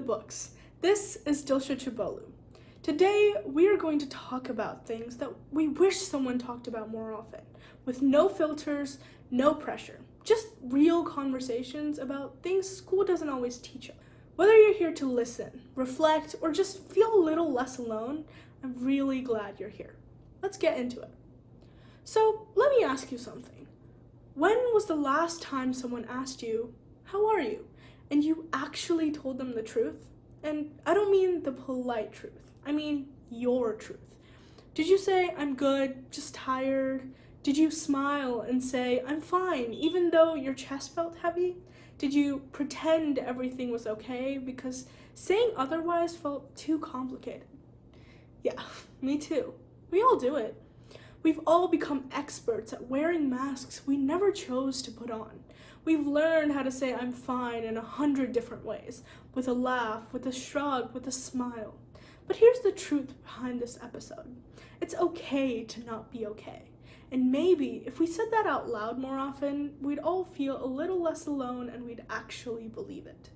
books. This is Dilsha Chibolu. Today, we are going to talk about things that we wish someone talked about more often, with no filters, no pressure. Just real conversations about things school doesn't always teach us. Whether you're here to listen, reflect, or just feel a little less alone, I'm really glad you're here. Let's get into it. So, let me ask you something. When was the last time someone asked you, "How are you?" and you actually told them the truth? And I don't mean the polite truth. I mean your truth. Did you say, "I'm good, just tired"? Did you smile and say, "I'm fine," even though your chest felt heavy? Did you pretend everything was okay because saying otherwise felt too complicated? Yeah, me too. We all do it. We've all become experts at wearing masks we never chose to put on. We've learned how to say "I'm fine" in 100 different ways, with a laugh, with a shrug, with a smile. But here's the truth behind this episode. It's okay to not be okay. And maybe if we said that out loud more often, we'd all feel a little less alone and we'd actually believe it.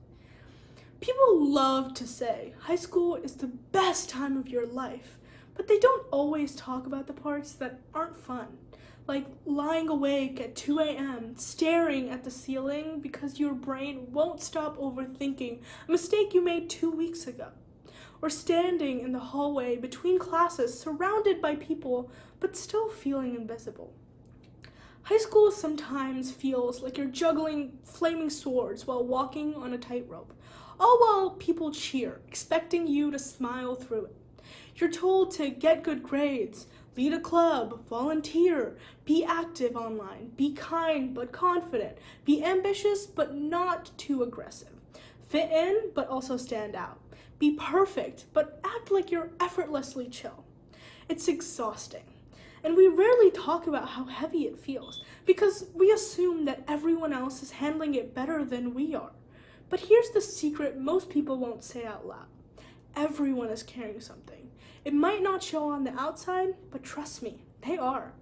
People love to say high school is the best time of your life, but they don't always talk about the parts that aren't fun, like lying awake at 2 a.m., staring at the ceiling because your brain won't stop overthinking a mistake you made 2 weeks ago, or standing in the hallway between classes surrounded by people but still feeling invisible. High school sometimes feels like you're juggling flaming swords while walking on a tightrope, all while people cheer, expecting you to smile through it. You're told to get good grades, lead a club, volunteer, be active online, be kind but confident, be ambitious but not too aggressive, fit in but also stand out, be perfect but act like you're effortlessly chill. It's exhausting. And we rarely talk about how heavy it feels because we assume that everyone else is handling it better than we are. But here's the secret most people won't say out loud. Everyone is carrying something. It might not show on the outside, but trust me, they are.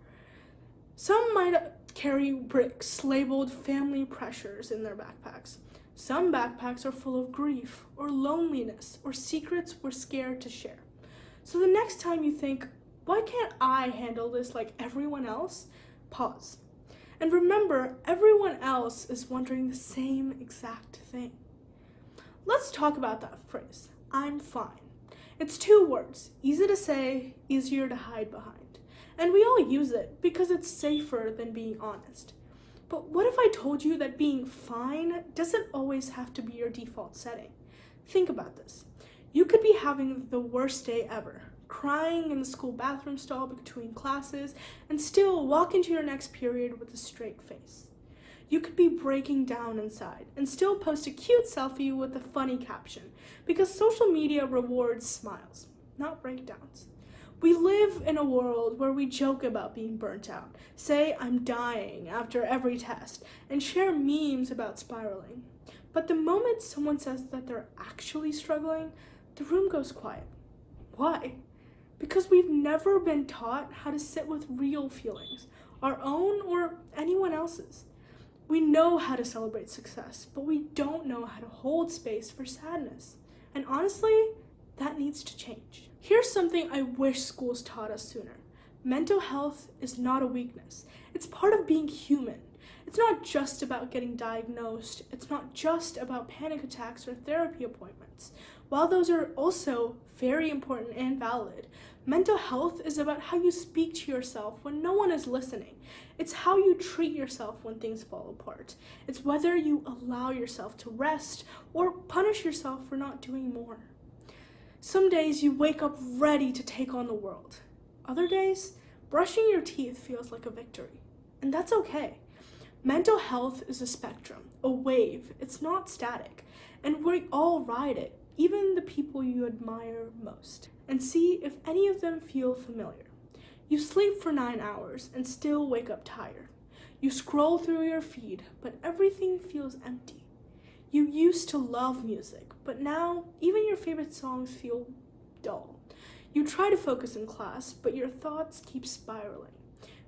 Some might carry bricks labeled family pressures in their backpacks. Some backpacks are full of grief or loneliness or secrets we're scared to share. So the next time you think, "Why can't I handle this like everyone else?" pause. And remember, everyone else is wondering the same exact thing. Let's talk about that phrase, "I'm fine." It's 2 words, easy to say, easier to hide behind. And we all use it because it's safer than being honest. But what if I told you that being fine doesn't always have to be your default setting? Think about this. You could be having the worst day ever, crying in the school bathroom stall between classes, and still walk into your next period with a straight face. You could be breaking down inside and still post a cute selfie with a funny caption, because social media rewards smiles, not breakdowns. We live in a world where we joke about being burnt out, say "I'm dying" after every test, and share memes about spiraling. But the moment someone says that they're actually struggling, the room goes quiet. Why? Because we've never been taught how to sit with real feelings, our own or anyone else's. We know how to celebrate success, but we don't know how to hold space for sadness. And honestly, that needs to change. Here's something I wish schools taught us sooner. Mental health is not a weakness. It's part of being human. It's not just about getting diagnosed. It's not just about panic attacks or therapy appointments. While those are also very important and valid, mental health is about how you speak to yourself when no one is listening. It's how you treat yourself when things fall apart. It's whether you allow yourself to rest or punish yourself for not doing more. Some days you wake up ready to take on the world. Other days, brushing your teeth feels like a victory. And that's okay. Mental health is a spectrum, a wave. It's not static. And we all ride it, even the people you admire most. And see if any of them feel familiar. You sleep for 9 hours and still wake up tired. You scroll through your feed, but everything feels empty. You used to love music, but now even your favorite songs feel dull. You try to focus in class, but your thoughts keep spiraling.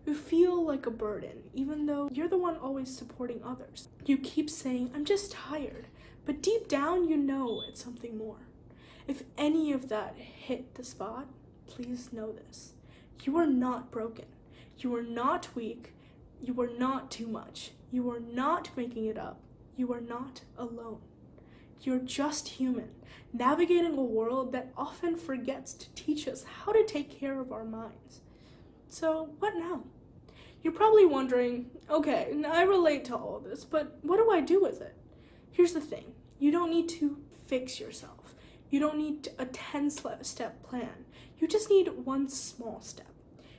You feel like a burden, even though you're the one always supporting others. You keep saying, "I'm just tired," but deep down you know it's something more. If any of that hit the spot, please know this. You are not broken. You are not weak. You are not too much. You are not making it up. You are not alone. You're just human, navigating a world that often forgets to teach us how to take care of our minds. So, what now? You're probably wondering, okay, I relate to all of this, but what do I do with it? Here's the thing. You don't need to fix yourself. You don't need a 10-step plan. You just need one small step.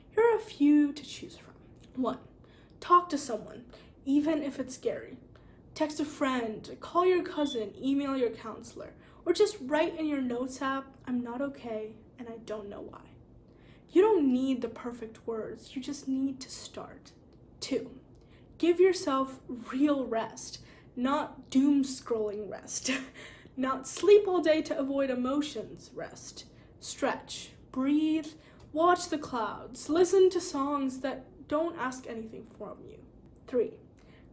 Here are a few to choose from. 1. Talk to someone, even if it's scary. Text a friend, call your cousin, email your counselor, or just write in your notes app, I'm not okay and I don't know why. You don't need the perfect words, you just need to start. 2. Give yourself real rest, not doom scrolling rest, not sleep all day to avoid emotions rest. Stretch, breathe, watch the clouds, listen to songs that don't ask anything from you. 3.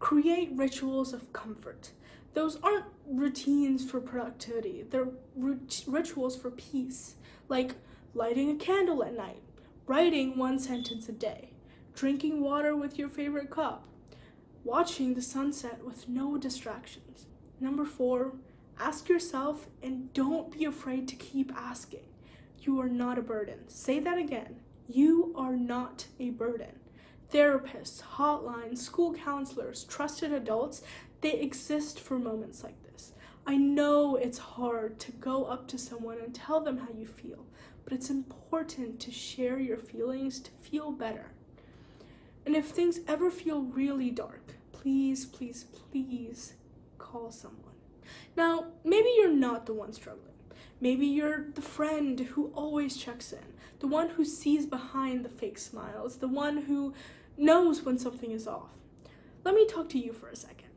Create rituals of comfort. Those aren't routines for productivity, they're rituals for peace, like lighting a candle at night, writing one sentence a day, drinking water with your favorite cup, watching the sunset with no distractions. 4, ask yourself and don't be afraid to keep asking. You are not a burden. Say that again. You are not a burden. Therapists, hotlines, school counselors, trusted adults, they exist for moments like this. I know it's hard to go up to someone and tell them how you feel, but it's important to share your feelings to feel better. And if things ever feel really dark, please, please, please call someone. Now, maybe you're not the one struggling. Maybe you're the friend who always checks in, the one who sees behind the fake smiles, the one who knows when something is off. Let me talk to you for a second.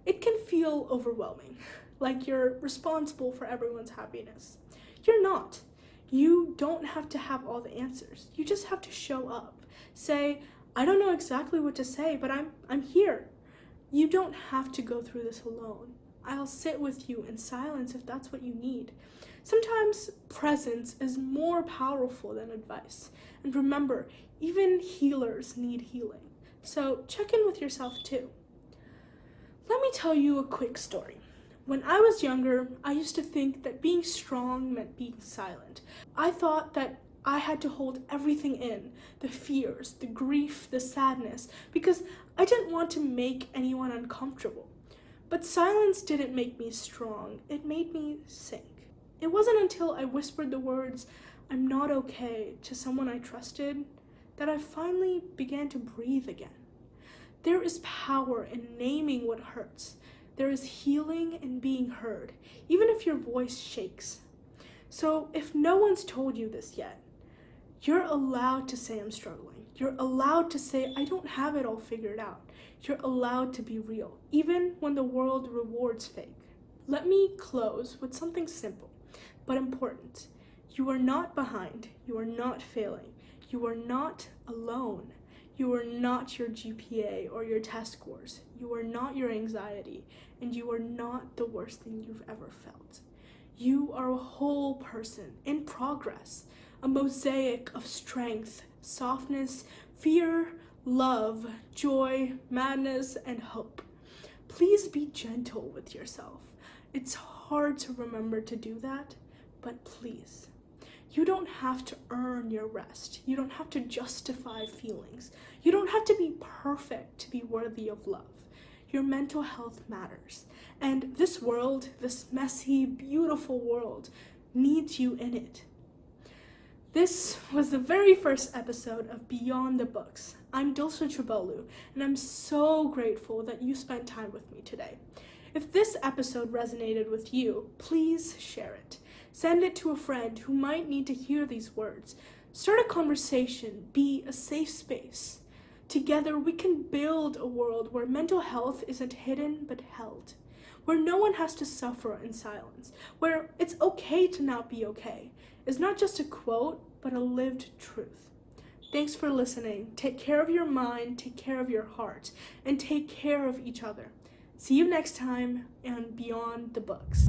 It can feel overwhelming, like you're responsible for everyone's happiness. You're not. You don't have to have all the answers. You just have to show up. Say, I don't know exactly what to say, but I'm here. You don't have to go through this alone. I'll sit with you in silence if that's what you need. Sometimes presence is more powerful than advice. And remember, even healers need healing. So check in with yourself too. Let me tell you a quick story. When I was younger, I used to think that being strong meant being silent. I thought that I had to hold everything in, the fears, the grief, the sadness, because I didn't want to make anyone uncomfortable. But silence didn't make me strong, it made me sink. It wasn't until I whispered the words, I'm not okay, to someone I trusted, that I finally began to breathe again. There is power in naming what hurts. There is healing in being heard, even if your voice shakes. So if no one's told you this yet, you're allowed to say I'm struggling. You're allowed to say I don't have it all figured out. You're allowed to be real, even when the world rewards fake. Let me close with something simple, but important. You are not behind. You are not failing. You are not alone. You are not your GPA or your test scores. You are not your anxiety, and you are not the worst thing you've ever felt. You are a whole person in progress, a mosaic of strength, softness, fear, love, joy, madness, and hope. Please be gentle with yourself. It's hard to remember to do that, but please. You don't have to earn your rest. You don't have to justify feelings. You don't have to be perfect to be worthy of love. Your mental health matters. And this world, this messy, beautiful world, needs you in it. This was the very first episode of Beyond the Books. I'm Dilsha Chibolu, and I'm so grateful that you spent time with me today. If this episode resonated with you, please share it. Send it to a friend who might need to hear these words. Start a conversation, be a safe space. Together, we can build a world where mental health isn't hidden but held, where no one has to suffer in silence, where it's okay to not be okay. It's not just a quote, but a lived truth. Thanks for listening. Take care of your mind, take care of your heart, and take care of each other. See you next time and Beyond the Books.